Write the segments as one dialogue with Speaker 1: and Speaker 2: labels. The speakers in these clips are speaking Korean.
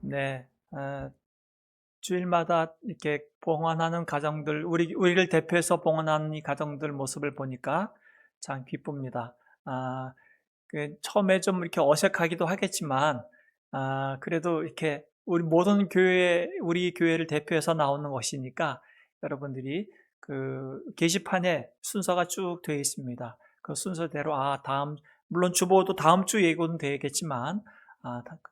Speaker 1: 네, 주일마다 이렇게 봉헌하는 가정들, 우리를 대표해서 봉헌하는 이 가정들 모습을 보니까 참 기쁩니다. 처음에 좀 이렇게 어색하기도 하겠지만, 그래도 이렇게 우리 모든 우리 교회를 대표해서 나오는 것이니까 여러분들이 그 게시판에 순서가 쭉 되어 있습니다. 그 순서대로, 물론 주보도 다음 주 예고는 되겠지만,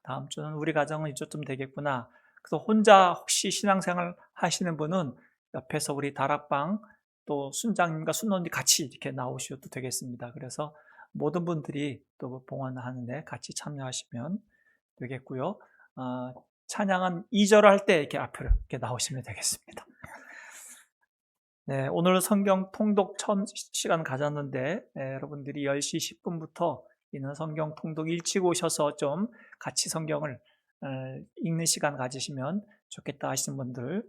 Speaker 1: 다음 주는 우리 가정은 이쪽쯤 되겠구나. 그래서 혼자 혹시 신앙생활 하시는 분은 옆에서 우리 다락방 또 순장님과 순원님 같이 이렇게 나오셔도 되겠습니다. 그래서 모든 분들이 또 봉헌하는데 같이 참여하시면 되겠고요. 찬양은 2절 할 때 이렇게 앞으로 이렇게 나오시면 되겠습니다. 네, 오늘 성경 통독 시간 가졌는데 여러분들이 10시 10분부터 있는 성경 통독 일찍 오셔서 좀 같이 성경을 읽는 시간 가지시면 좋겠다 하시는 분들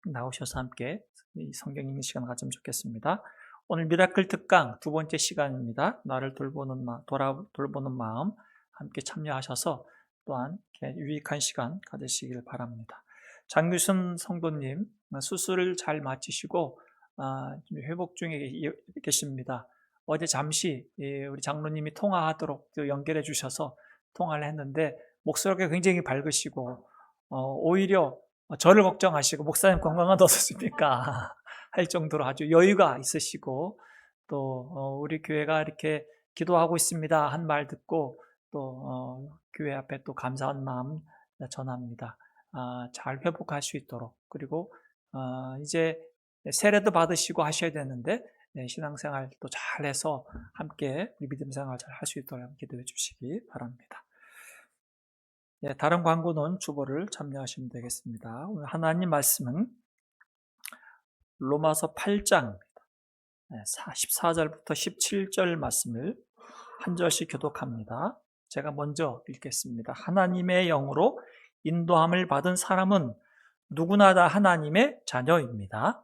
Speaker 1: 나오셔서 함께 이 성경 읽는 시간 가지면 좋겠습니다. 오늘 미라클 특강 두 번째 시간입니다. 나를 돌보는 마음 함께 참여하셔서 또한 유익한 시간 가지시길 바랍니다. 장규순 성도님 수술을 잘 마치시고 회복 중에 계십니다. 어제 잠시 우리 장로님이 통화하도록 연결해 주셔서 통화를 했는데 목소리가 굉장히 밝으시고 오히려 저를 걱정하시고 목사님 건강은 어떻습니까? 할 정도로 아주 여유가 있으시고 또 우리 교회가 이렇게 기도하고 있습니다 한 말 듣고 또 교회 앞에 또 감사한 마음 전합니다. 잘 회복할 수 있도록 그리고 이제 세례도 받으시고 하셔야 되는데 신앙생활 또 잘해서 함께 믿음 생활 잘 할 수 있도록 기도해 주시기 바랍니다. 다른 광고는 주보를 참여하시면 되겠습니다. 오늘 하나님 말씀은 로마서 8장입니다. 14절부터 17절 말씀을 한 절씩 교독합니다. 제가 먼저 읽겠습니다. 하나님의 영으로 인도함을 받은 사람은 누구나 다 하나님의 자녀입니다.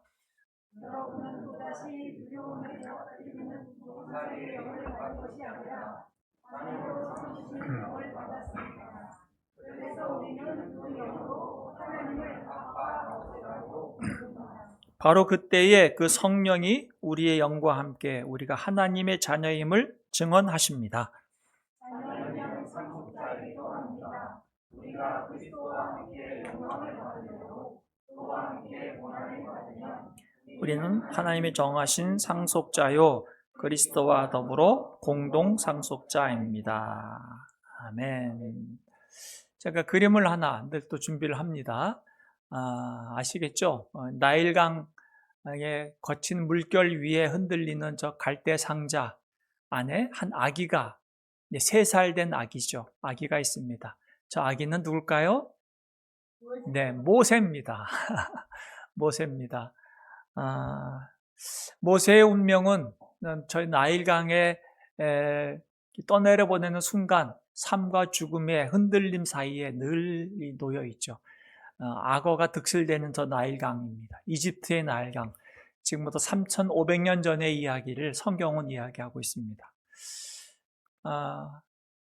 Speaker 2: 여러분은 또다시 두려움에 드리는 보살의 영을 받은 것이 아니라 자녀로 삼으시는 영을 받았습니다. 그래서 우리는 그 영으로 하나님을 아빠 아버지라고 부릅니다.
Speaker 1: 바로 그때에 그 성령이 우리의 영과 함께 우리가 하나님의 자녀임을 증언하십니다.
Speaker 2: 자녀이면 상속자이기도 합니다. 우리가 그리스도와 함께 영광을 받으려고 그와 함께 고난을 받으면
Speaker 1: 우리는 하나님이 정하신 상속자요 그리스도와 더불어 공동 상속자입니다. 아멘. 제가 그림을 하나 늘 또 준비를 합니다. 아시겠죠? 나일강의 거친 물결 위에 흔들리는 저 갈대 상자 안에 한 아기가 3살 된 아기죠. 아기가 있습니다. 저 아기는 누굴까요? 네, 모세입니다. 모세입니다. 모세의 운명은 저희 나일강에 떠내려 보내는 순간 삶과 죽음의 흔들림 사이에 늘 놓여 있죠. 악어가 득실되는 저 나일강입니다. 이집트의 나일강. 지금부터 3,500년 전의 이야기를 성경은 이야기하고 있습니다.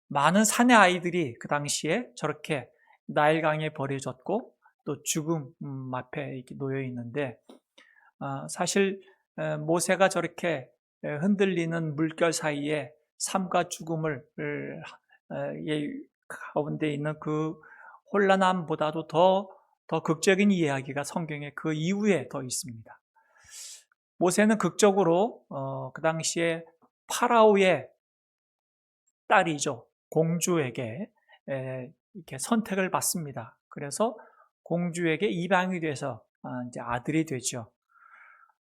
Speaker 1: 많은 산의 아이들이 그 당시에 저렇게 나일강에 버려졌고 또 죽음 앞에 이렇게 놓여 있는데 사실 모세가 저렇게 흔들리는 물결 사이에 삶과 죽음을 가운데 있는 그 혼란함보다도 더 극적인 이야기가 성경에 그 이후에 더 있습니다. 모세는 극적으로 그 당시에 파라오의 딸이죠. 공주에게 이렇게 선택을 받습니다. 그래서 공주에게 입양이 돼서 이제 아들이 되죠.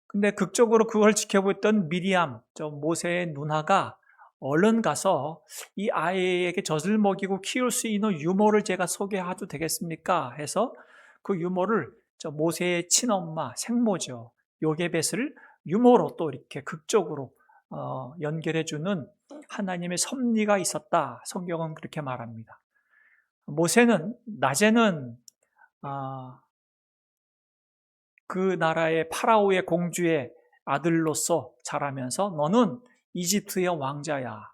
Speaker 1: 근데 극적으로 그걸 지켜보던 미리암, 저 모세의 누나가 얼른 가서 이 아이에게 젖을 먹이고 키울 수 있는 유모를 제가 소개해도 되겠습니까? 해서 그 유모를 저 모세의 친엄마, 생모죠. 요게벳을 유모로 또 이렇게 극적으로 연결해주는 하나님의 섭리가 있었다. 성경은 그렇게 말합니다. 모세는 낮에는 그 나라의 파라오의 공주의 아들로서 자라면서 너는 이집트의 왕자야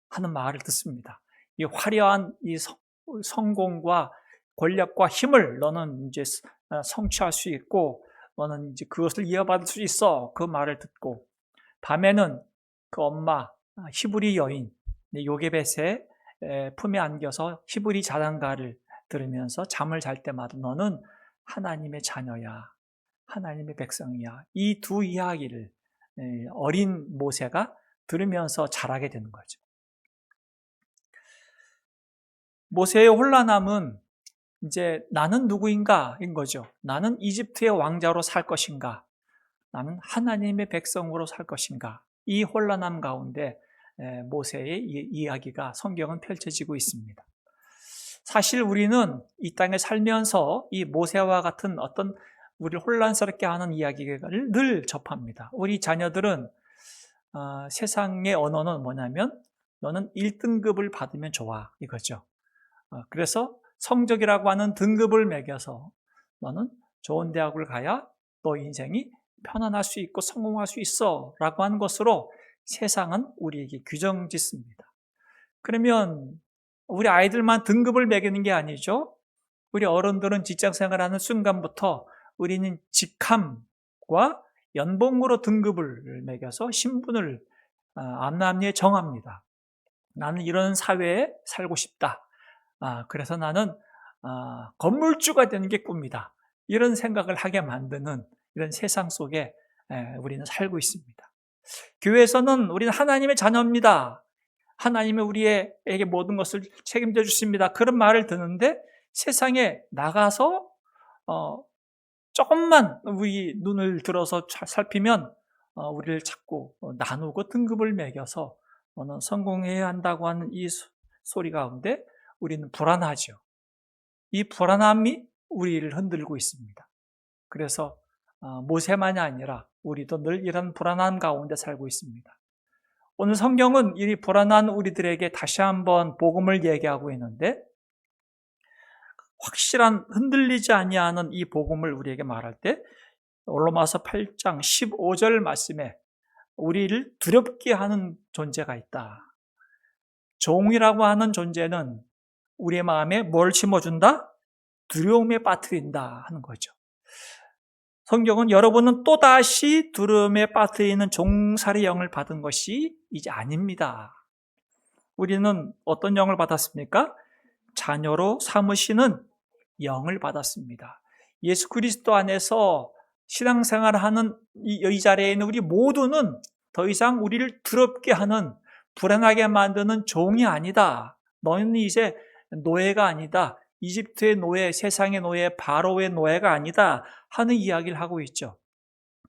Speaker 1: 하는 말을 듣습니다. 이 화려한 이 성공과 권력과 힘을 너는 이제 성취할 수 있고 너는 이제 그것을 이어받을 수 있어. 그 말을 듣고 밤에는 그 엄마 히브리 여인 요게벳의 품에 안겨서 히브리 자장가를 들으면서 잠을 잘 때마다 너는 하나님의 자녀야, 하나님의 백성이야. 이 두 이야기를 어린 모세가 들으면서 자라게 되는 거죠. 모세의 혼란함은 이제 나는 누구인가인 거죠. 나는 이집트의 왕자로 살 것인가? 나는 하나님의 백성으로 살 것인가? 이 혼란함 가운데 모세의 이야기가 성경은 펼쳐지고 있습니다. 사실 우리는 이 땅에 살면서 이 모세와 같은 어떤 우리를 혼란스럽게 하는 이야기를 늘 접합니다. 우리 자녀들은 세상의 언어는 뭐냐면 너는 1등급을 받으면 좋아 이거죠. 그래서 성적이라고 하는 등급을 매겨서 너는 좋은 대학을 가야 너 인생이 편안할 수 있고 성공할 수 있어 라고 하는 것으로 세상은 우리에게 규정 짓습니다. 그러면 우리 아이들만 등급을 매기는 게 아니죠. 우리 어른들은 직장생활하는 순간부터 우리는 직함과 연봉으로 등급을 매겨서 신분을 앞남리에 정합니다. 나는 이런 사회에 살고 싶다. 그래서 나는 건물주가 되는 게 꿈이다. 이런 생각을 하게 만드는 이런 세상 속에 우리는 살고 있습니다. 교회에서는 우리는 하나님의 자녀입니다. 하나님이 우리에게 모든 것을 책임져 주십니다. 그런 말을 듣는데 세상에 나가서 조금만 우리 눈을 들어서 살피면 우리를 자꾸 나누고 등급을 매겨서 너는 성공해야 한다고 하는 이 소리 가운데 우리는 불안하죠. 이 불안함이 우리를 흔들고 있습니다. 그래서 모세만이 아니라 우리도 늘 이런 불안함 가운데 살고 있습니다. 오늘 성경은 이 불안한 우리들에게 다시 한번 복음을 얘기하고 있는데 확실한 흔들리지 아니하는 이 복음을 우리에게 말할 때 로마서 8장 15절 말씀에 우리를 두렵게 하는 존재가 있다. 종이라고 하는 존재는 우리의 마음에 뭘 심어준다? 두려움에 빠뜨린다 하는 거죠. 성경은 여러분은 또다시 두려움에 빠뜨리는 종살이 영을 받은 것이 이제 아닙니다. 우리는 어떤 영을 받았습니까? 자녀로 삼으시는 영을 받았습니다. 예수 그리스도 안에서 신앙생활을 하는 이 자리에 있는 우리 모두는 더 이상 우리를 두렵게 하는 불안하게 만드는 종이 아니다. 너는 이제 노예가 아니다. 이집트의 노예, 세상의 노예, 바로의 노예가 아니다 하는 이야기를 하고 있죠.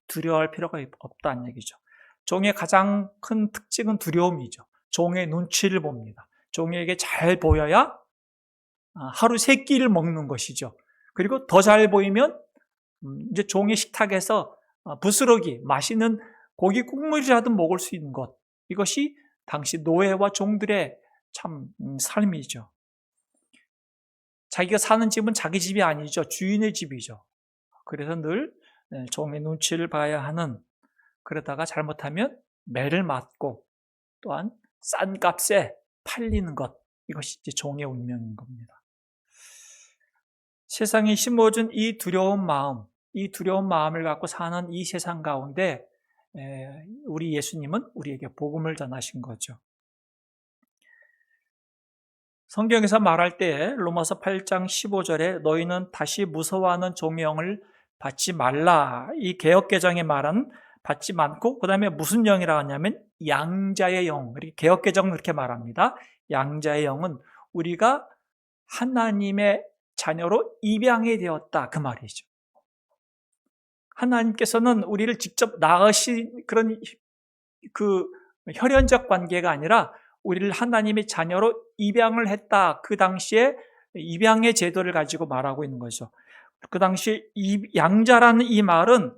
Speaker 1: 두려워할 필요가 없다는 얘기죠. 종의 가장 큰 특징은 두려움이죠. 종의 눈치를 봅니다. 종에게 잘 보여야 하루 세 끼를 먹는 것이죠. 그리고 더 잘 보이면 이제 종의 식탁에서 부스러기, 맛있는 고기 국물이라도 먹을 수 있는 것. 이것이 당시 노예와 종들의 참 삶이죠. 자기가 사는 집은 자기 집이 아니죠. 주인의 집이죠. 그래서 늘 종의 눈치를 봐야 하는, 그러다가 잘못하면 매를 맞고 또한 싼 값에 팔리는 것. 이것이 이제 종의 운명인 겁니다. 세상이 심어준 이 두려운 마음을 갖고 사는 이 세상 가운데 우리 예수님은 우리에게 복음을 전하신 거죠. 성경에서 말할 때 로마서 8장 15절에 너희는 다시 무서워하는 종의 영을 받지 말라. 이 개역개정에 말한 받지 않고 그 다음에 무슨 영이라고 하냐면 양자의 영. 개역개정은 그렇게 말합니다. 양자의 영은 우리가 하나님의 자녀로 입양이 되었다. 그 말이죠. 하나님께서는 우리를 직접 낳으신 그런 그 혈연적 관계가 아니라 우리를 하나님의 자녀로 입양을 했다. 그 당시에 입양의 제도를 가지고 말하고 있는 거죠. 그 당시 양자라는 이 말은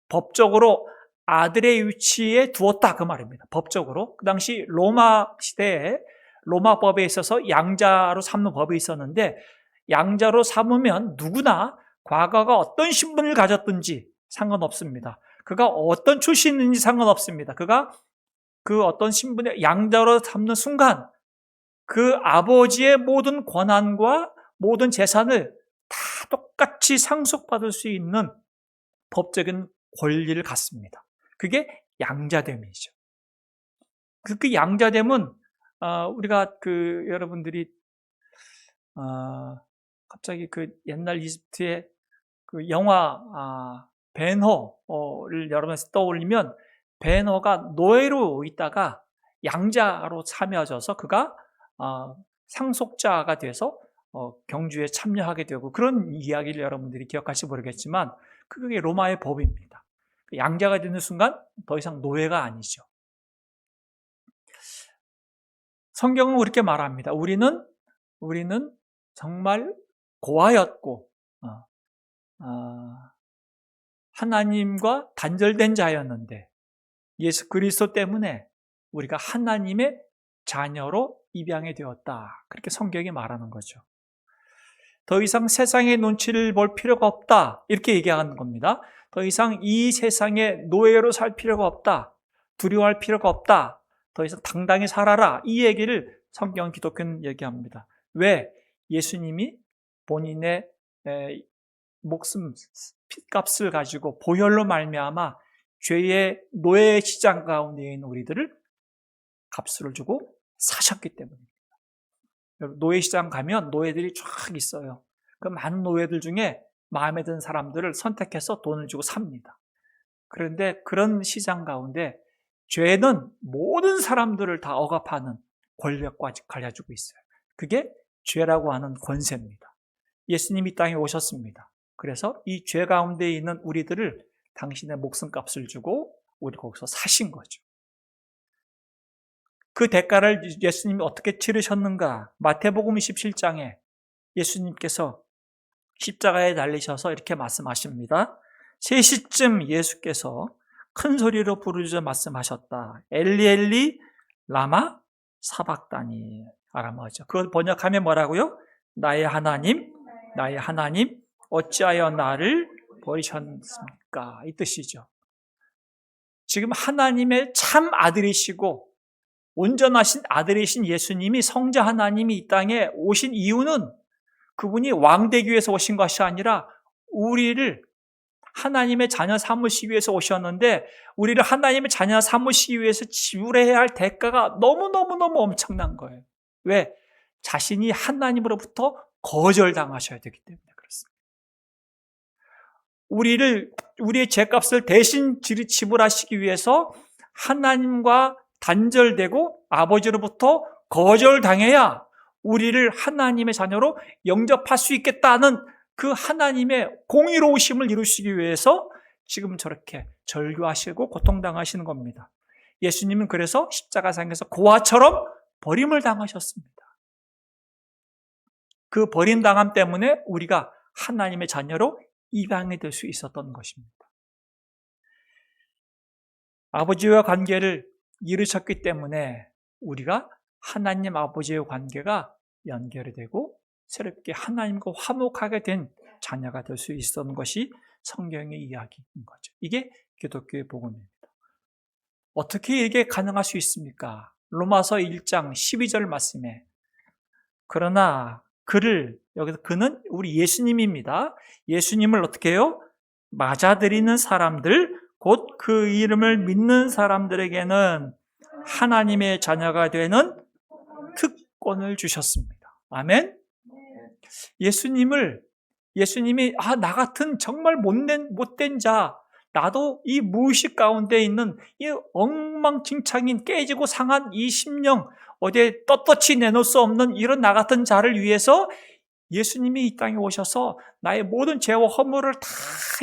Speaker 1: 법적으로 아들의 위치에 두었다. 그 말입니다. 법적으로. 그 당시 로마 시대에 로마법에 있어서 양자로 삼는 법이 있었는데 양자로 삼으면 누구나 과거가 어떤 신분을 가졌든지 상관없습니다. 그가 어떤 출신인지 상관없습니다. 그가 그 어떤 신분의 양자로 삼는 순간 그 아버지의 모든 권한과 모든 재산을 똑같이 상속받을 수 있는 법적인 권리를 갖습니다. 그게 양자됨이죠. 그 양자됨은 우리가 여러분들이 갑자기 옛날 이집트의 영화 벤허를 여러분이 떠올리면 벤허가 노예로 있다가 양자로 참여져서 그가 상속자가 돼서 경주에 참여하게 되고 그런 이야기를 여러분들이 기억하실지 모르겠지만 그게 로마의 법입니다. 양자가 되는 순간 더 이상 노예가 아니죠. 성경은 그렇게 말합니다. 우리는 정말 고아였고 하나님과 단절된 자였는데 예수 그리스도 때문에 우리가 하나님의 자녀로 입양이 되었다. 그렇게 성경이 말하는 거죠. 더 이상 세상의 눈치를 볼 필요가 없다. 이렇게 얘기하는 겁니다. 더 이상 이 세상의 노예로 살 필요가 없다. 두려워할 필요가 없다. 더 이상 당당히 살아라. 이 얘기를 성경 기독교는 얘기합니다. 왜? 예수님이 본인의 목숨 핏값을 가지고 보혈로 말미암아 죄의 노예 시장 가운데 있는 우리들을 값을 주고 사셨기 때문입니다. 노예 시장 가면 노예들이 쫙 있어요. 그 많은 노예들 중에 마음에 드는 사람들을 선택해서 돈을 주고 삽니다. 그런데 그런 시장 가운데 죄는 모든 사람들을 다 억압하는 권력까지 가져주고 있어요. 그게 죄라고 하는 권세입니다. 예수님이 이 땅에 오셨습니다. 그래서 이 죄 가운데 있는 우리들을 당신의 목숨값을 주고 우리 거기서 사신 거죠. 그 대가를 예수님이 어떻게 치르셨는가? 마태복음 27장에 예수님께서 십자가에 달리셔서 이렇게 말씀하십니다. 3시쯤 예수께서 큰 소리로 부르짖어 말씀하셨다. 엘리 엘리 라마 사박다니. 아람어죠. 그걸 번역하면 뭐라고요? 나의 하나님 어찌하여 나를 버리셨습니까? 이 뜻이죠. 지금 하나님의 참 아들이시고 온전하신 아들이신 예수님이 성자 하나님이 이 땅에 오신 이유는 그분이 왕되기 위해서 오신 것이 아니라 우리를 하나님의 자녀 삼으시기 위해서 오셨는데 우리를 하나님의 자녀 삼으시기 위해서 지불해야 할 대가가 너무너무너무 엄청난 거예요. 왜? 자신이 하나님으로부터 거절당하셔야 되기 때문에 그렇습니다. 우리의 죄값을 대신 지불하시기 위해서 하나님과 단절되고 아버지로부터 거절당해야 우리를 하나님의 자녀로 영접할 수 있겠다는 그 하나님의 공의로우심을 이루시기 위해서 지금 저렇게 절규하시고 고통당하시는 겁니다. 예수님은 그래서 십자가상에서 고아처럼 버림을 당하셨습니다. 그 버림당함 때문에 우리가 하나님의 자녀로 입양이 될 수 있었던 것입니다. 아버지와 관계를 이루셨기 때문에 우리가 하나님 아버지의 관계가 연결이 되고 새롭게 하나님과 화목하게 된 자녀가 될 수 있었던 것이 성경의 이야기인 거죠. 이게 기독교의 복음입니다. 어떻게 이게 가능할 수 있습니까? 로마서 1장 12절 말씀에 그러나 여기서 그는 우리 예수님입니다. 예수님을 어떻게 해요? 맞아들이는 사람들, 곧 그 이름을 믿는 사람들에게는 하나님의 자녀가 되는 특권을 주셨습니다. 아멘? 예수님이 나 같은 정말 못된 자, 나도 이 무의식 가운데 있는 이 엉망진창인 깨지고 상한 이 심령, 어디에 떳떳이 내놓을 수 없는 이런 나 같은 자를 위해서 예수님이 이 땅에 오셔서 나의 모든 죄와 허물을 다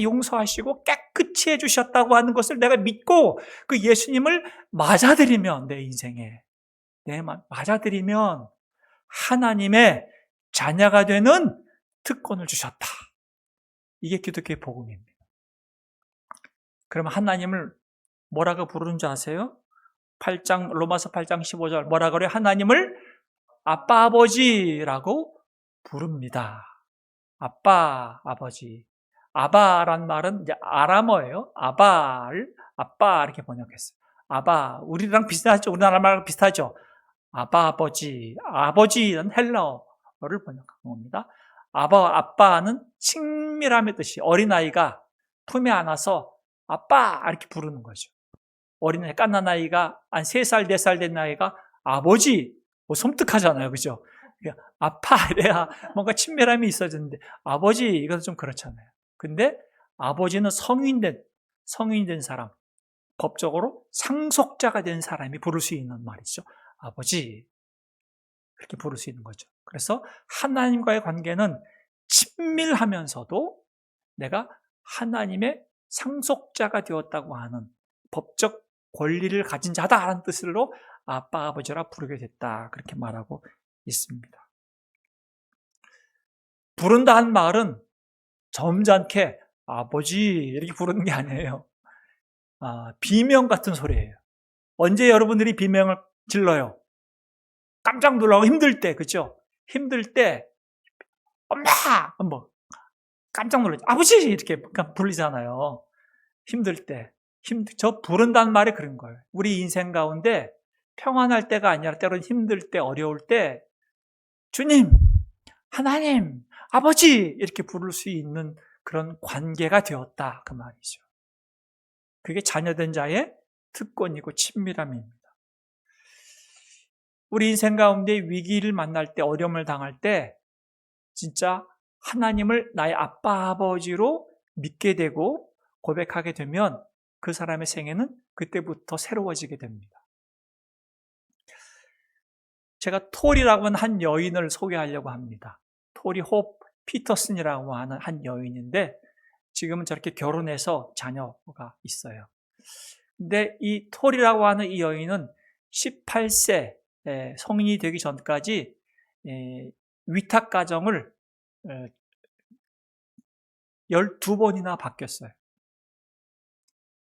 Speaker 1: 용서하시고 깨끗이 해주셨다고 하는 것을 내가 믿고 그 예수님을 맞아들이면 내 인생에 맞아들이면 하나님의 자녀가 되는 특권을 주셨다. 이게 기독교의 복음입니다. 그럼 하나님을 뭐라고 부르는 줄 아세요? 로마서 8장 15절 뭐라 그래요? 하나님을 아빠 아버지라고 부릅니다. 아빠 아버지. 아바란 말은 이제 아람어예요. 아빠 이렇게 번역했어요. 아바 우리랑 비슷하죠. 우리나라 말과 비슷하죠. 아바 아버지는 헬라어를 번역한 겁니다. 아빠는 친밀함의 뜻이 어린아이가 품에 안아서 아빠 이렇게 부르는 거죠. 어린아이 갓난 아이가 한 3살, 4살 된 아이가 아버지 뭐 섬뜩하잖아요. 그죠? 아빠 이래야 뭔가 친밀함이 있어지는데 아버지 이것도 좀 그렇잖아요. 근데 아버지는 성인이 된 사람, 법적으로 상속자가 된 사람이 부를 수 있는 말이죠. 아버지 그렇게 부를 수 있는 거죠. 그래서 하나님과의 관계는 친밀하면서도 내가 하나님의 상속자가 되었다고 하는 법적 권리를 가진 자다라는 뜻으로 아빠, 아버지라 부르게 됐다. 그렇게 말하고 있습니다. 부른다 한 말은 점잖게 아버지 이렇게 부르는 게 아니에요. 비명 같은 소리예요. 언제 여러분들이 비명을 질러요? 깜짝 놀라고 힘들 때, 그죠? 힘들 때 엄마! 뭐 깜짝 놀라죠. 아버지! 이렇게 부르잖아요. 힘들 때. 저 부른다는 말이 그런 거예요. 우리 인생 가운데 평안할 때가 아니라 때로는 힘들 때, 어려울 때 주님, 하나님, 아버지! 이렇게 부를 수 있는 그런 관계가 되었다. 그 말이죠. 그게 자녀된 자의 특권이고 친밀함입니다. 우리 인생 가운데 위기를 만날 때, 어려움을 당할 때 진짜 하나님을 나의 아빠, 아버지로 믿게 되고 고백하게 되면 그 사람의 생애는 그때부터 새로워지게 됩니다. 제가 톨이라고 하는 한 여인을 소개하려고 합니다. 톨이 홉 피터슨이라고 하는 한 여인인데 지금은 저렇게 결혼해서 자녀가 있어요. 근데 이 톨이라고 하는 이 여인은 18세 성인이 되기 전까지 위탁 가정을 12번이나 바뀌었어요.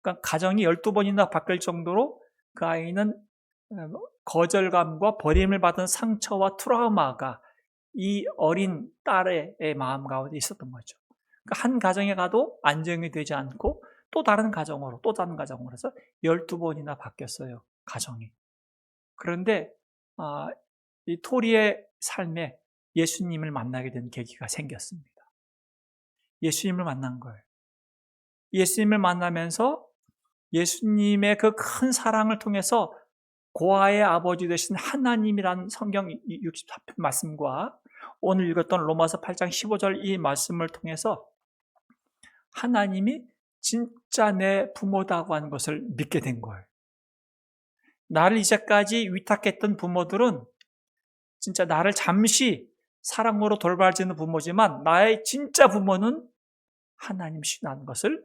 Speaker 1: 그러니까 가정이 12번이나 바뀔 정도로 그 아이는 거절감과 버림을 받은 상처와 트라우마가 이 어린 딸의 마음 가운데 있었던 거죠. 그러니까 한 가정에 가도 안정이 되지 않고 또 다른 가정으로 해서 12번이나 바뀌었어요. 가정이. 그런데 이 토리의 삶에 예수님을 만나게 된 계기가 생겼습니다. 예수님을 만난 거예요. 예수님을 만나면서 예수님의 그 큰 사랑을 통해서 고아의 아버지 되신 하나님이라는 성경 64편 말씀과 오늘 읽었던 로마서 8장 15절 이 말씀을 통해서 하나님이 진짜 내 부모다고 하는 것을 믿게 된 거예요. 나를 이제까지 위탁했던 부모들은 진짜 나를 잠시 사랑으로 돌봐주는 부모지만 나의 진짜 부모는 하나님이시라는 것을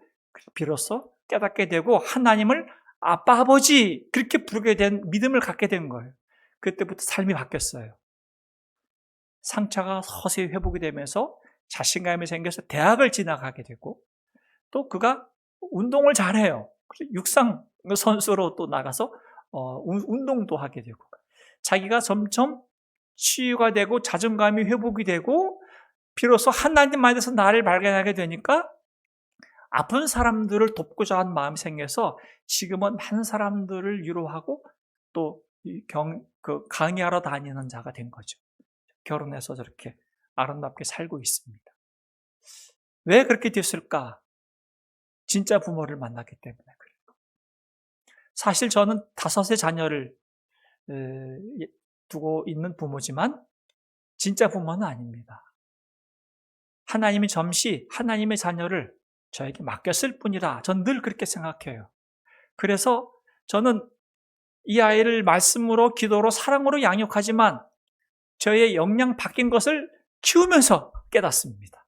Speaker 1: 비로소 깨닫게 되고 하나님을 아빠, 아버지 그렇게 부르게 된 믿음을 갖게 된 거예요. 그때부터 삶이 바뀌었어요. 상처가 서서히 회복이 되면서 자신감이 생겨서 대학을 진학하게 되고 또 그가 운동을 잘해요. 육상 선수로 또 나가서 운동도 하게 되고 자기가 점점 치유가 되고 자존감이 회복이 되고 비로소 하나님 안에서 나를 발견하게 되니까 아픈 사람들을 돕고자 하는 마음이 생겨서 지금은 많은 사람들을 위로하고 또 강의하러 다니는 자가 된 거죠. 결혼해서 저렇게 아름답게 살고 있습니다. 왜 그렇게 됐을까? 진짜 부모를 만났기 때문에 그래요. 사실 저는 5의 자녀를 두고 있는 부모지만 진짜 부모는 아닙니다. 하나님이 잠시 하나님의 자녀를 저에게 맡겼을 뿐이라 전 늘 그렇게 생각해요. 그래서 저는 이 아이를 말씀으로 기도로 사랑으로 양육하지만 저의 역량 바뀐 것을 키우면서 깨닫습니다.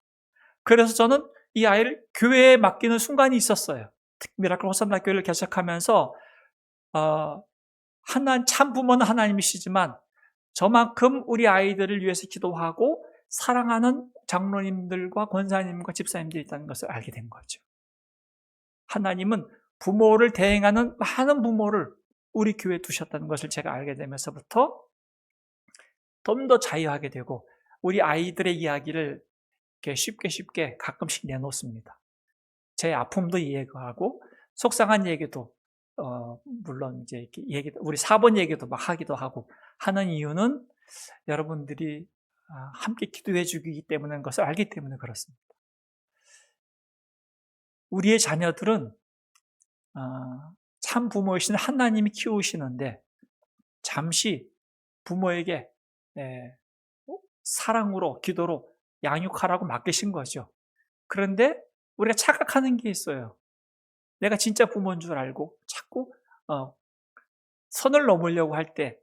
Speaker 1: 그래서 저는 이 아이를 교회에 맡기는 순간이 있었어요. 미라클 호산나 교회를 개척하면서 참 부모는 하나님이시지만 저만큼 우리 아이들을 위해서 기도하고 사랑하는 장로님들과 권사님과 집사님들이 있다는 것을 알게 된 거죠. 하나님은 부모를 대행하는 많은 부모를 우리 교회에 두셨다는 것을 제가 알게 되면서부터 좀 더 자유하게 되고 우리 아이들의 이야기를 이렇게 쉽게 가끔씩 내놓습니다. 제 아픔도 이해하고 속상한 얘기도 물론 이제 우리 사본 얘기도 막 하기도 하고 하는 이유는 여러분들이 함께 기도해 주기 때문인 것을 알기 때문에 그렇습니다. 우리의 자녀들은 참 부모이신 하나님이 키우시는데 잠시 부모에게 사랑으로 기도로 양육하라고 맡기신 거죠. 그런데 우리가 착각하는 게 있어요. 내가 진짜 부모인 줄 알고 자꾸 선을 넘으려고 할 때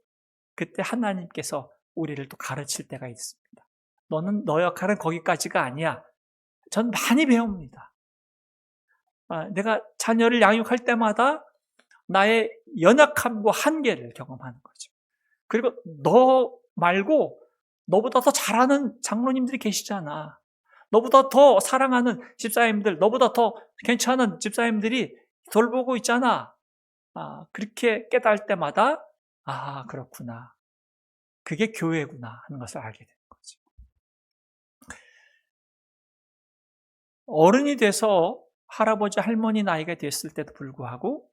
Speaker 1: 그때 하나님께서 우리를 또 가르칠 때가 있습니다. 너는 너 역할은 거기까지가 아니야. 전 많이 배웁니다. 내가 자녀를 양육할 때마다 나의 연약함과 한계를 경험하는 거죠. 그리고 너 말고 너보다 더 잘하는 장로님들이 계시잖아. 너보다 더 사랑하는 집사님들, 너보다 더 괜찮은 집사님들이 돌보고 있잖아. 그렇게 깨달을 때마다 그렇구나. 그게 교회구나 하는 것을 알게 되는 거죠. 어른이 돼서 할아버지, 할머니 나이가 됐을 때도 불구하고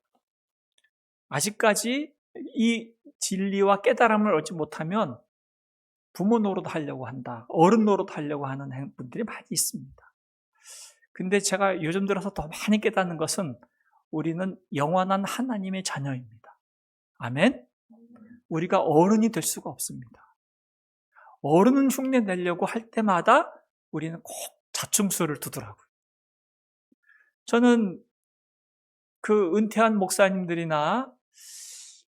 Speaker 1: 아직까지 이 진리와 깨달음을 얻지 못하면 부모 노릇하려고 한다, 어른 노릇하려고 하는 분들이 많이 있습니다. 근데 제가 요즘 들어서 더 많이 깨닫는 것은 우리는 영원한 하나님의 자녀입니다. 아멘? 우리가 어른이 될 수가 없습니다. 어른은 흉내 내려고 할 때마다 우리는 꼭 자충수를 두더라고요. 저는 그 은퇴한 목사님들이나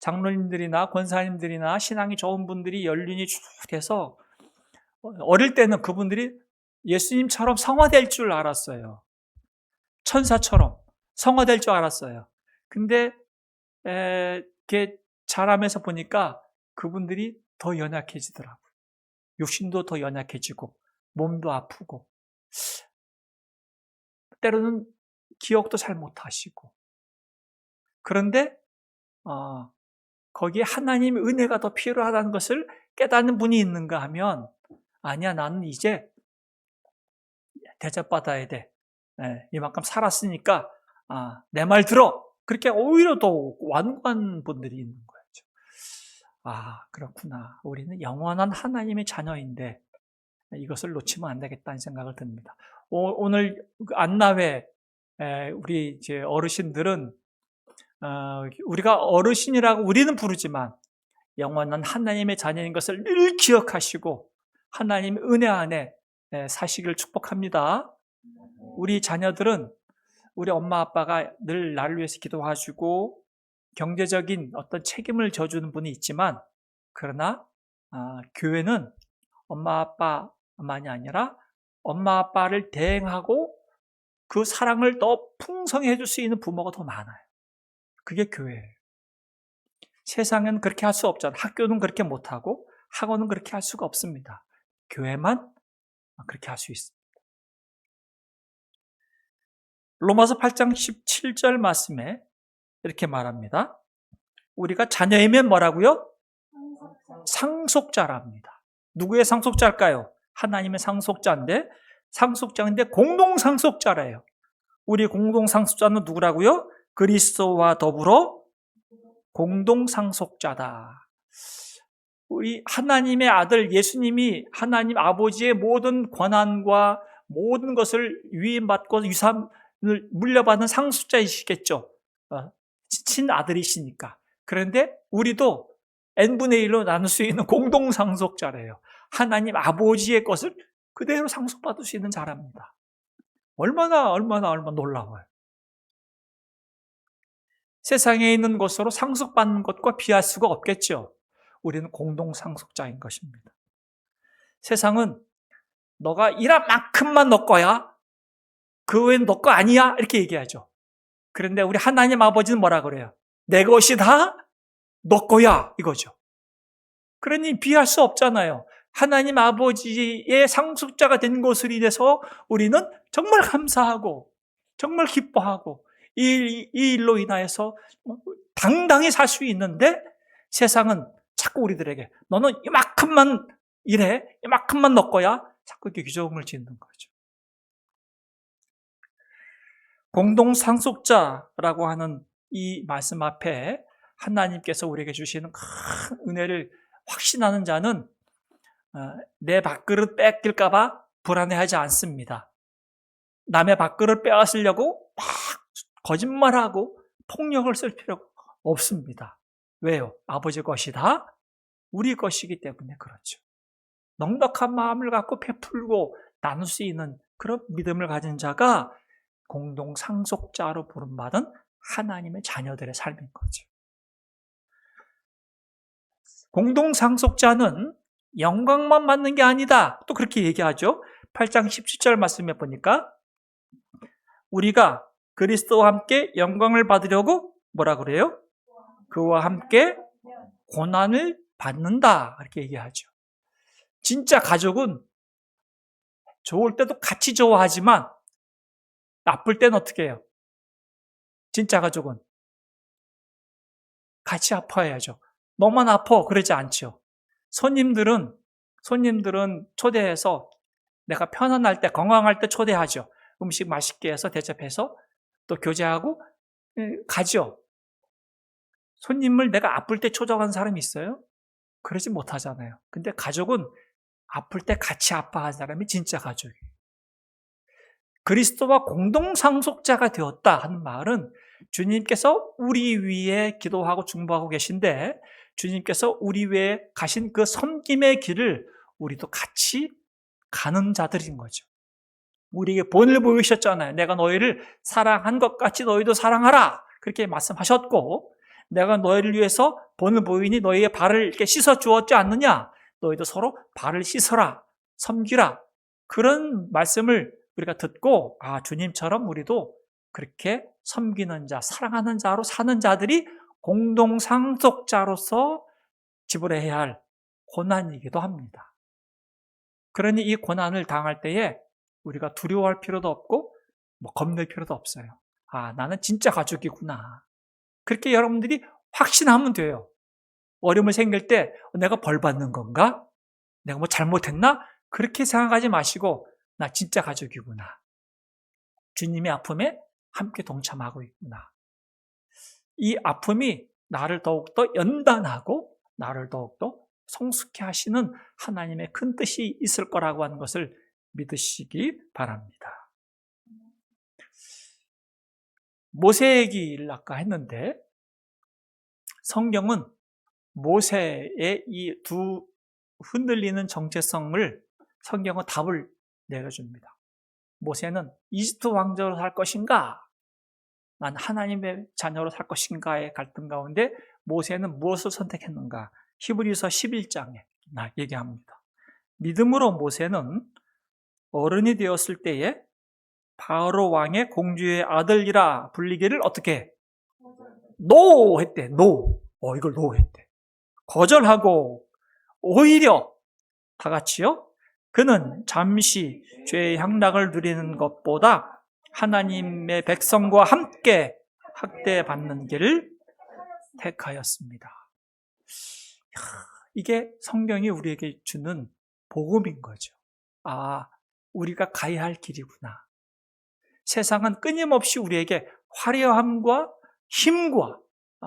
Speaker 1: 장로님들이나 권사님들이나 신앙이 좋은 분들이 연륜이 쭉 돼서 어릴 때는 그분들이 예수님처럼 성화될 줄 알았어요. 천사처럼 성화될 줄 알았어요. 근데 이렇게 자라면서 보니까 그분들이 더 연약해지더라고요. 육신도 더 연약해지고 몸도 아프고 때로는 기억도 잘 못하시고. 그런데 거기에 하나님의 은혜가 더 필요하다는 것을 깨닫는 분이 있는가 하면 아니야, 나는 이제 대접받아야 돼. 이만큼 살았으니까 내 말 들어. 그렇게 오히려 더 완고한 분들이 있는 거죠. 그렇구나. 우리는 영원한 하나님의 자녀인데 이것을 놓치면 안 되겠다는 생각을 듭니다. 오늘 안나회 우리 이제 어르신들은 우리가 어르신이라고 우리는 부르지만 영원한 하나님의 자녀인 것을 늘 기억하시고 하나님의 은혜 안에 사시기를 축복합니다. 우리 자녀들은 우리 엄마 아빠가 늘 나를 위해서 기도하시고 경제적인 어떤 책임을 져주는 분이 있지만 그러나 교회는 엄마 아빠만이 아니라 엄마 아빠를 대행하고 그 사랑을 더 풍성히 해줄 수 있는 부모가 더 많아요. 그게 교회예요. 세상은 그렇게 할 수 없잖아요. 학교는 그렇게 못하고 학원은 그렇게 할 수가 없습니다. 교회만 그렇게 할 수 있습니다. 로마서 8장 17절 말씀에 이렇게 말합니다. 우리가 자녀이면 뭐라고요? 상속자랍니다. 누구의 상속자일까요? 하나님의 상속자인데 공동 상속자래요. 우리 공동 상속자는 누구라고요? 그리스도와 더불어 공동 상속자다. 우리 하나님의 아들 예수님이 하나님 아버지의 모든 권한과 모든 것을 위임받고 유산을 물려받는 상속자이시겠죠. 친아들이시니까. 그런데 우리도 n분의 1로 나눌 수 있는 공동 상속자래요. 하나님 아버지의 것을 그대로 상속받을 수 있는 자랍니다. 얼마나 놀라워요. 세상에 있는 것으로 상속받는 것과 비할 수가 없겠죠. 우리는 공동 상속자인 것입니다. 세상은 너가 일한 만큼만 너 거야. 그 외엔 너 거 아니야. 이렇게 얘기하죠. 그런데 우리 하나님 아버지는 뭐라 그래요? 내 것이 다 너 거야. 이거죠. 그러니 비할 수 없잖아요. 하나님 아버지의 상속자가 된 것으로 인해서 우리는 정말 감사하고 정말 기뻐하고 이 일로 인하여서 당당히 살 수 있는데 세상은 자꾸 우리들에게 너는 이만큼만 일해, 이만큼만 너 거야. 자꾸 이렇게 규정을 짓는 거죠. 공동 상속자라고 하는 이 말씀 앞에 하나님께서 우리에게 주시는 큰 은혜를 확신하는 자는 내 밥그릇 뺏길까봐 불안해하지 않습니다. 남의 밥그릇 빼앗으려고 막 거짓말하고 폭력을 쓸 필요가 없습니다. 왜요? 아버지 것이다 우리 것이기 때문에 그렇죠. 넉넉한 마음을 갖고 베풀고 나눌 수 있는 그런 믿음을 가진 자가 공동 상속자로 부름받은 하나님의 자녀들의 삶인 거죠. 공동 상속자는 영광만 받는 게 아니다. 또 그렇게 얘기하죠. 8장 17절 말씀에 보니까 우리가 그리스도와 함께 영광을 받으려고 뭐라 그래요? 그와 함께 고난을 받는다. 이렇게 얘기하죠. 진짜 가족은 좋을 때도 같이 좋아하지만 나쁠 때는 어떻게 해요? 진짜 가족은 같이 아파해야죠. 너만 아파 그러지 않죠. 손님들은 초대해서 내가 편안할 때 건강할 때 초대하죠. 음식 맛있게 해서 대접해서 또 교제하고 가죠. 손님을 내가 아플 때 초대한 사람이 있어요? 그러지 못하잖아요. 근데 가족은 아플 때 같이 아파한 사람이 진짜 가족이에요. 그리스도와 공동상속자가 되었다 하는 말은 주님께서 우리 위에 기도하고 중보하고 계신데 주님께서 우리 위에 가신 그 섬김의 길을 우리도 같이 가는 자들인 거죠. 우리에게 본을 보이셨잖아요. 내가 너희를 사랑한 것 같이 너희도 사랑하라. 그렇게 말씀하셨고 내가 너희를 위해서 본을 보이니 너희의 발을 이렇게 씻어 주었지 않느냐. 너희도 서로 발을 씻어라. 섬기라. 그런 말씀을 우리가 듣고 주님처럼 우리도 그렇게 섬기는 자, 사랑하는 자로 사는 자들이 공동상속자로서 지불해야 할 고난이기도 합니다. 그러니 이 고난을 당할 때에 우리가 두려워할 필요도 없고 겁낼 필요도 없어요. 나는 진짜 가족이구나. 그렇게 여러분들이 확신하면 돼요. 어려움이 생길 때 내가 벌 받는 건가? 내가 뭐 잘못했나? 그렇게 생각하지 마시고 나 진짜 가족이구나. 주님의 아픔에 함께 동참하고 있구나. 이 아픔이 나를 더욱더 연단하고 나를 더욱더 성숙해 하시는 하나님의 큰 뜻이 있을 거라고 하는 것을 믿으시기 바랍니다. 모세 얘기를 아까 했는데 성경은 모세의 이 두 흔들리는 정체성을 성경은 답을 내려줍니다. 모세는 이집트 왕자로 살 것인가? 난 하나님의 자녀로 살 것인가의 갈등 가운데 모세는 무엇을 선택했는가? 히브리서 11장에 얘기합니다. 믿음으로 모세는 어른이 되었을 때에 바로 왕의 공주의 아들이라 불리기를 어떻게? 노! 했대. 노. 이걸 노 했대. 거절하고 오히려 다 같이요. 그는 잠시 죄의 향락을 누리는 것보다 하나님의 백성과 함께 학대받는 길을 택하였습니다. 이게 성경이 우리에게 주는 복음인 거죠. 우리가 가야 할 길이구나. 세상은 끊임없이 우리에게 화려함과 힘과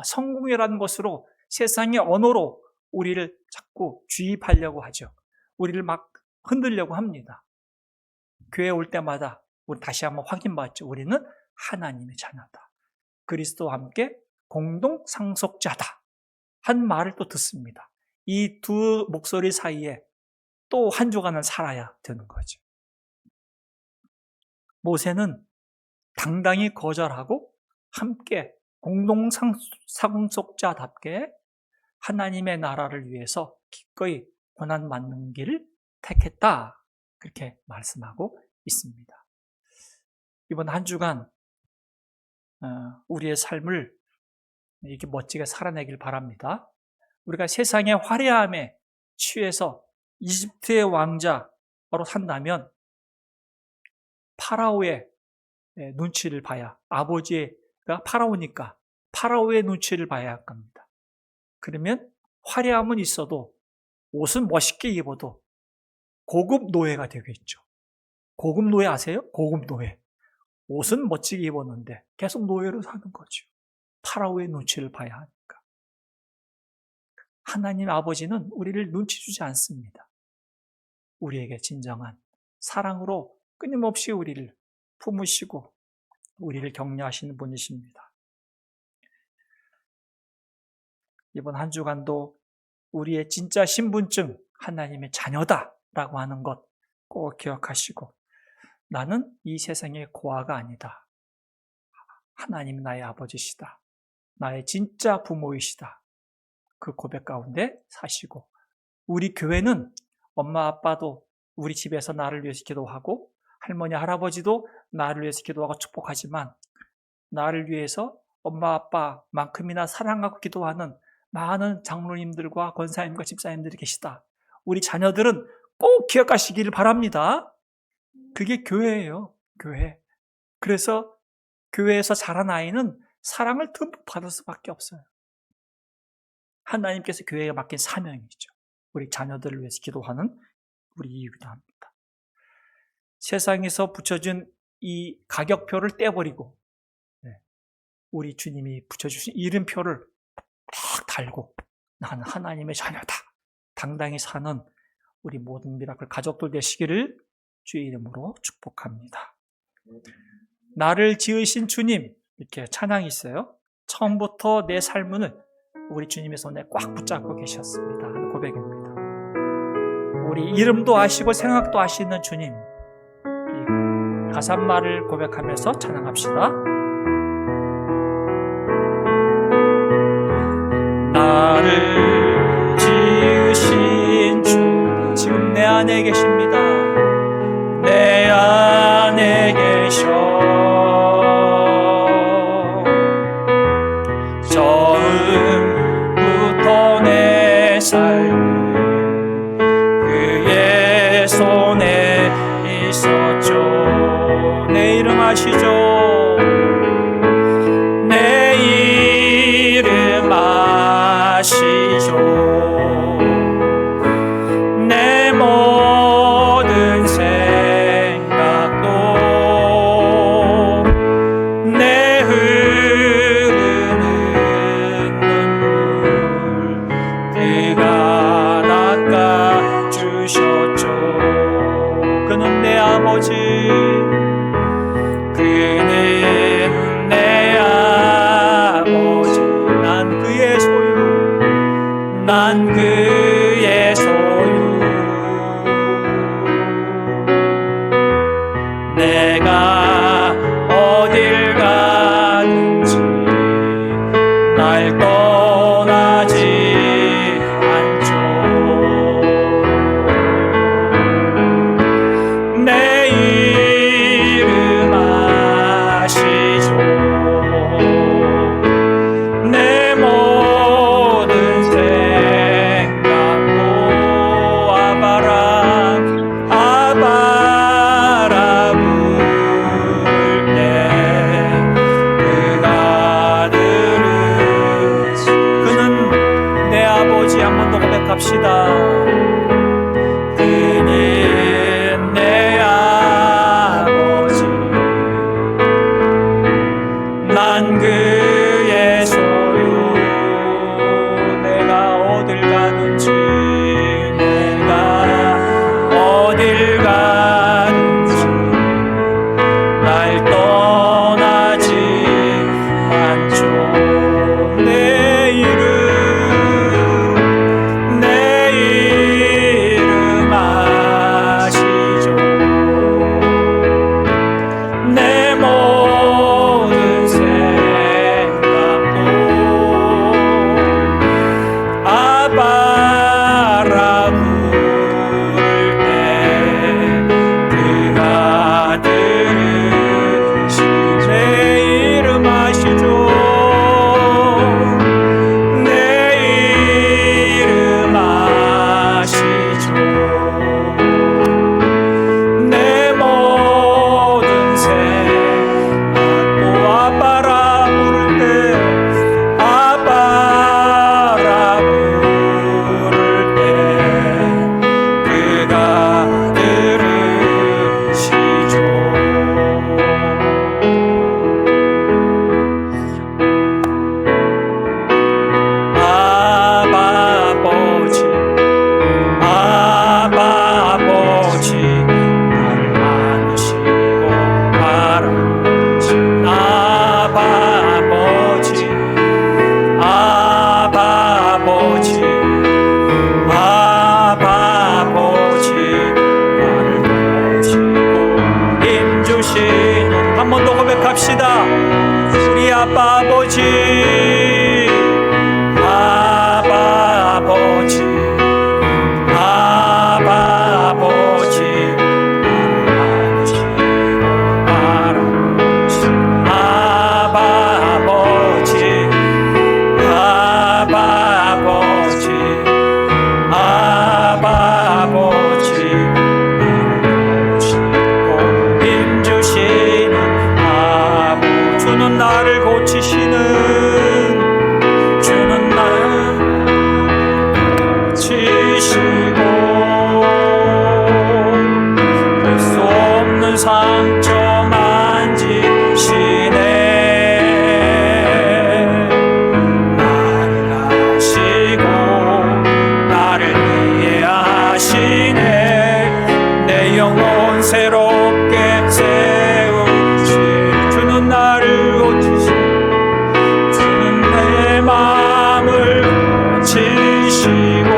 Speaker 1: 성공이라는 것으로 세상의 언어로 우리를 자꾸 주입하려고 하죠. 우리를 막 흔들려고 합니다. 교회 올 때마다 우리 다시 한번 확인받죠. 우리는 하나님의 자녀다. 그리스도와 함께 공동 상속자다. 한 말을 또 듣습니다. 이 두 목소리 사이에 또 한 주간을 살아야 되는 거죠. 모세는 당당히 거절하고 함께 공동 상속자답게 하나님의 나라를 위해서 기꺼이 고난 받는 길을 택했다. 그렇게 말씀하고 있습니다. 이번 한 주간 우리의 삶을 이렇게 멋지게 살아내길 바랍니다. 우리가 세상의 화려함에 취해서 이집트의 왕자로 산다면 파라오의 눈치를 봐야, 아버지가 파라오니까 파라오의 눈치를 봐야 할 겁니다. 그러면 화려함은 있어도 옷은 멋있게 입어도 고급 노예가 되겠죠. 고급 노예 아세요? 고급 노예. 옷은 멋지게 입었는데 계속 노예로 사는 거죠. 파라오의 눈치를 봐야 하니까. 하나님 아버지는 우리를 눈치 주지 않습니다. 우리에게 진정한 사랑으로 끊임없이 우리를 품으시고 우리를 격려하시는 분이십니다. 이번 한 주간도 우리의 진짜 신분증 하나님의 자녀다라고 하는 것 꼭 기억하시고, 나는 이 세상의 고아가 아니다. 하나님 나의 아버지시다. 나의 진짜 부모이시다. 그 고백 가운데 사시고, 우리 교회는 엄마 아빠도 우리 집에서 나를 위해서 기도하고 할머니 할아버지도 나를 위해서 기도하고 축복하지만, 나를 위해서 엄마 아빠만큼이나 사랑하고 기도하는 많은 장로님들과 권사님과 집사님들이 계시다. 우리 자녀들은 꼭 기억하시기를 바랍니다. 그게 교회예요. 교회. 그래서 교회에서 자란 아이는 사랑을 듬뿍 받을 수밖에 없어요. 하나님께서 교회에 맡긴 사명이죠. 우리 자녀들을 위해서 기도하는 우리 이유이기도 합니다. 세상에서 붙여준 이 가격표를 떼버리고 우리 주님이 붙여주신 이름표를 딱 달고 나는 하나님의 자녀다. 당당히 사는 우리 모든 미라클 가족들 되시기를 주의 이름으로 축복합니다. 나를 지으신 주님, 이렇게 찬양이 있어요. 처음부터 내 삶을 우리 주님의 손에 꽉 붙잡고 계셨습니다 하는 고백입니다. 우리 이름도 아시고 생각도 아시는 주님, 이 가사말을 고백하면서 찬양합시다. 나를 지으신 주, 지금 내 안에 계십니다. 내 안에 계셔. 처음부터 내 삶은 그의 손에 있었죠. 내 이름 아시죠? 내 이름 아시죠? 내 모든 생각도 내 흐르는 눈물 그가 닦아주셨죠. 그는 내 아버지, 그는 내 아버지. 난 그의 소유, 난 그의 소유. 내가 어딜 가든지 날 떠나지 않죠. 내 이름 아시죠? 내 모든 생각도 아바라 아바라 부를 때 그가 들으시. 그는 내 아버지. 한 번 더 고백합시다. 그는 내 아버지, 난 그의 소유. 내가 어딜 가든지, 내가 어딜 가든지 날 떠나지 않죠. 내 이름 아시죠? 내 모든 생각도 아바라 부를 때 그가 들으시. 내 이름 아시죠? 내 이름 아시죠? 내 모든 생각도 아바라 부를 때 아바라 부를 때 그가 들으시죠. 아바 아버지, 아바 아버지. 기도합시다. 우리 아빠 아버지, 아빠 아버지, 아빠 아버지, 아빠 아버지, 아빠 아버지, 아빠 아버지, 힘주시는 아버, 주는 나를 고치시는, 주는 나를 고치시고 볼 수 없는 상처 만지시네. 나를 아시고 나를 이해하시네. 내 영혼 새롭게 세우시, 주는 나를 고치시, 주는 내 마음을 고치시고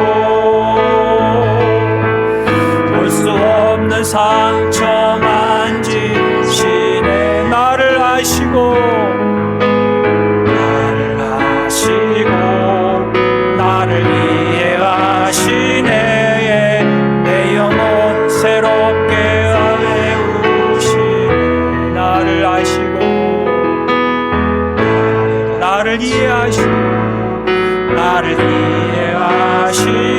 Speaker 1: 볼 수 없는 상처 만지시네. 나를 아시고 나를 아시고 나를 이해하시네. 내 영혼 새롭게 외우시네. 나를 아시고 나를 이해하시고 나를 이해하시네.